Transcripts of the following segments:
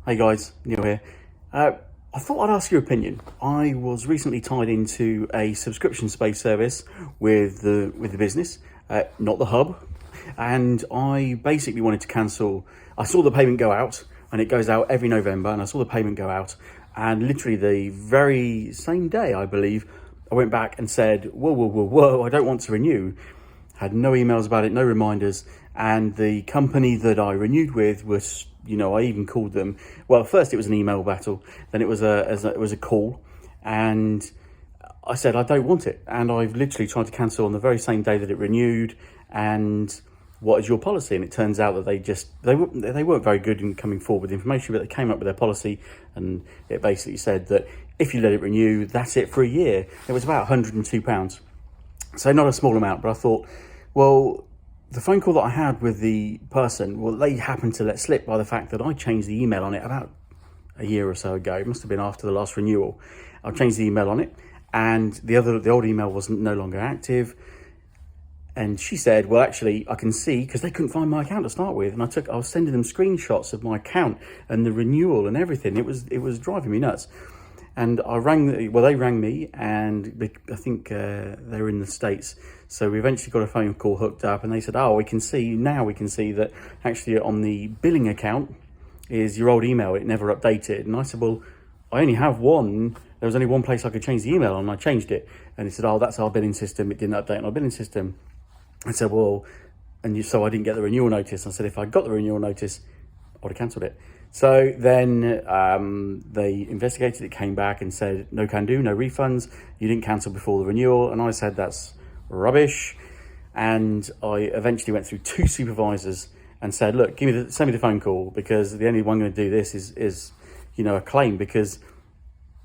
Hey guys, Neil here. I thought I'd ask your opinion. I was recently tied into a subscription-based service with the business, not the hub, and I basically wanted to cancel. I saw the payment go out, and it goes out every November, and I saw the payment go out, and literally the very same day, I believe, I went back and said, whoa, I don't want to renew. Had no emails about it, no reminders, and the company that I renewed with was, I even called them. Well, first it was an email battle, then it was a call, and I said I don't want it, and I've literally tried to cancel on the very same day that it renewed. And what is your policy? And it turns out that they weren't very good in coming forward with information, but they came up with their policy, and it basically said that if you let it renew, that's it for a year. It was about £102, so not a small amount. But I thought, well, the phone call that I had with the person, well, they happened to let slip by the fact that I changed the email on it about a year or so ago. It must have been after the last renewal. I changed the email on it, and the old email wasn't no longer active. And she said, well, actually, I can see, because they couldn't find my account to start with. And I was sending them screenshots of my account and the renewal and everything. It was driving me nuts. And they rang me, and I think they were in the States. So we eventually got a phone call hooked up, and they said, we can see that actually on the billing account is your old email. It never updated. And I said, well, I only have one. There was only one place I could change the email on, and I changed it. And he said, that's our billing system. It didn't update on our billing system. I said, well, so I didn't get the renewal notice. I said, if I got the renewal notice, I would have cancelled it. So then they investigated. It came back and said, no can do, no refunds. You didn't cancel before the renewal. And I said, that's rubbish. And I eventually went through two supervisors and said, look, send me the phone call, because the only one going to do this is a claim, because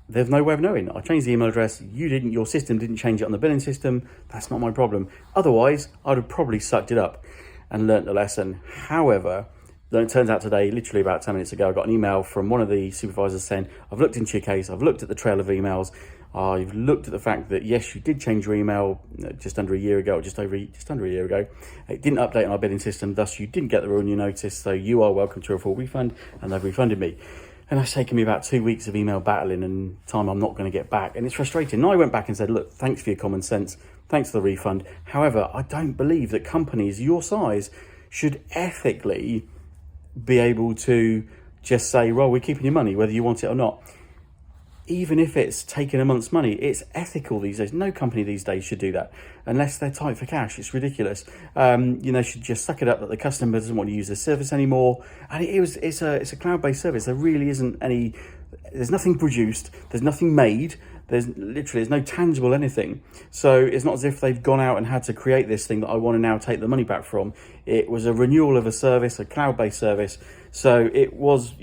there's no way of knowing. I changed the email address. You didn't. Your system didn't change it on the billing system. That's not my problem. Otherwise, I'd have probably sucked it up and learnt the lesson. However, then it turns out today, literally about 10 minutes ago, I got an email from one of the supervisors saying, I've looked into your case. I've looked at the trail of emails. I've looked at the fact that, yes, you did change your email just under a year ago, or just under a year ago. It didn't update on our billing system. Thus, you didn't get the renewal notice. So you are welcome to a full refund, and they've refunded me. And it's taken me about 2 weeks of email battling and time I'm not going to get back. And it's frustrating. And I went back and said, look, thanks for your common sense. Thanks for the refund. However, I don't believe that companies your size should ethically be able to just say, well, we're keeping your money, whether you want it or not. Even if it's taking a month's money, it's ethical these days. No company these days should do that unless they're tight for cash. It's ridiculous. Should just suck it up that the customer doesn't want to use their service anymore. And it's a cloud-based service. There really isn't there's nothing produced. There's nothing made. There's no tangible anything. So it's not as if they've gone out and had to create this thing that I want to now take the money back from. It was a renewal of a service, a cloud-based service. So it was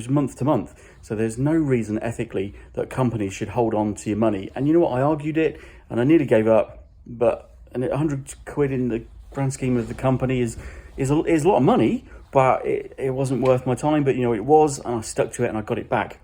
month to month. So there's no reason ethically that companies should hold on to your money. And you know what? I argued it, and I nearly gave up. But 100 quid in the grand scheme of the company is a lot of money. But it wasn't worth my time. But it was, and I stuck to it, and I got it back.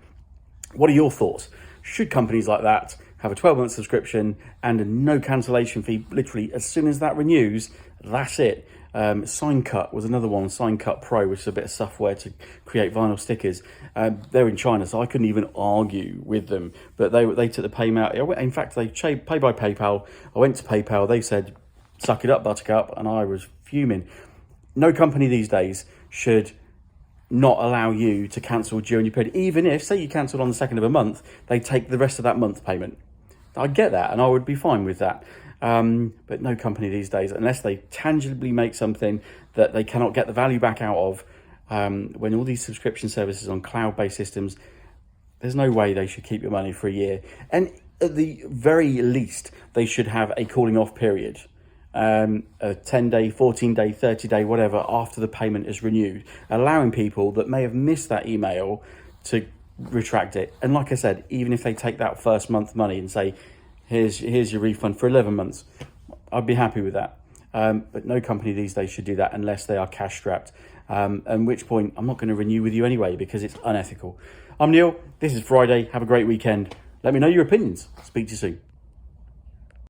What are your thoughts? Should companies like that have a 12-month subscription and a no cancellation fee? Literally, as soon as that renews, that's it. SignCut was another one, SignCut Pro, which is a bit of software to create vinyl stickers. They're in China, so I couldn't even argue with them. But they took the payment. In fact, they paid by PayPal. I went to PayPal. They said, suck it up, buttercup, and I was fuming. No company these days should not allow you to cancel during your period. Even if, say you cancelled on the 2nd of a month, they take the rest of that month payment. I get that, and I would be fine with that. But no company these days, unless they tangibly make something that they cannot get the value back out of, when all these subscription services on cloud-based systems, there's no way they should keep your money for a year. And at the very least, they should have a calling off period. A 10-day, 14-day, 30-day, whatever, after the payment is renewed, allowing people that may have missed that email to retract it. And like I said, even if they take that first month money and say, here's your refund for 11 months, I'd be happy with that. But no company these days should do that unless they are cash strapped. At which point, I'm not going to renew with you anyway, because it's unethical. I'm Neil. This is Friday. Have a great weekend. Let me know your opinions. Speak to you soon.